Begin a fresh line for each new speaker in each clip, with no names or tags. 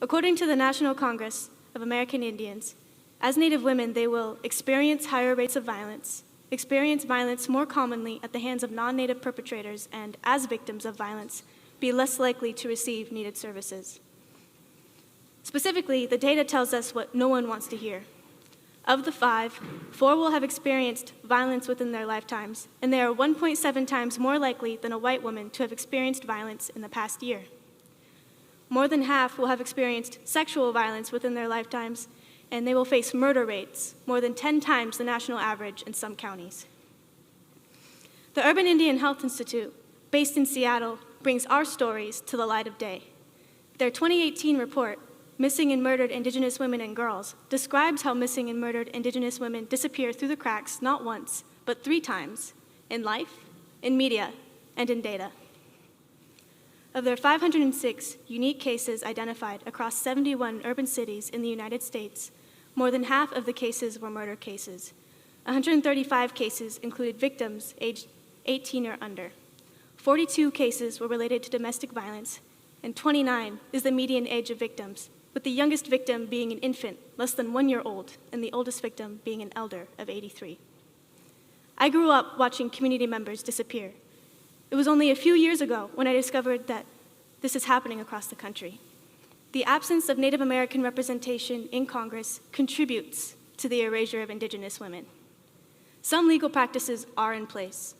According to the National Congress of American Indians, as Native women, they will experience higher rates of violence, experience violence more commonly at the hands of non-Native perpetrators, and as victims of violence, be less likely to receive needed services. Specifically, the data tells us what no one wants to hear. Of the 5, 4 will have experienced violence within their lifetimes, and they are 1.7 times more likely than a white woman to have experienced violence in the past year. More than half will have experienced sexual violence within their lifetimes, and they will face murder rates more than 10 times the national average in some counties. The Urban Indian Health Institute, based in Seattle, brings our stories to the light of day. Their 2018 report, Missing and Murdered Indigenous Women and Girls, describes how missing and murdered Indigenous women disappear through the cracks not once, but 3 times, in life, in media, and in data. Of their 506 unique cases identified across 71 urban cities in the United States, more than half of the cases were murder cases. 135 cases included victims aged 18 or under. 42 cases were related to domestic violence, and 29 is the median age of victims, with the youngest victim being an infant, less than 1 year old, and the oldest victim being an elder of 83. I grew up watching community members disappear. It was only a few years ago when I discovered that this is happening across the country. The absence of Native American representation in Congress contributes to the erasure of Indigenous women. Some legal practices are in place.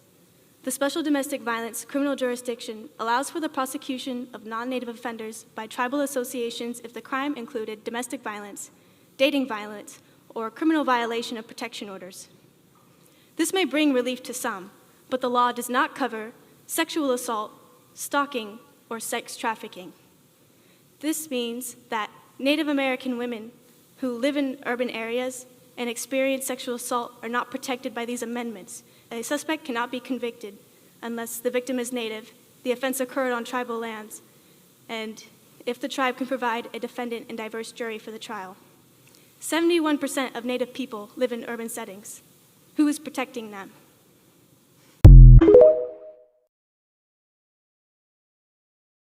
The Special Domestic Violence Criminal Jurisdiction allows for the prosecution of non-Native offenders by tribal associations if the crime included domestic violence, dating violence, or criminal violation of protection orders. This may bring relief to some, but the law does not cover sexual assault, stalking, or sex trafficking. This means that Native American women who live in urban areas and experience sexual assault are not protected by these amendments. A suspect cannot be convicted unless the victim is Native, the offense occurred on tribal lands, and if the tribe can provide a defendant and diverse jury for the trial. 71% of Native people live in urban settings. Who is protecting them?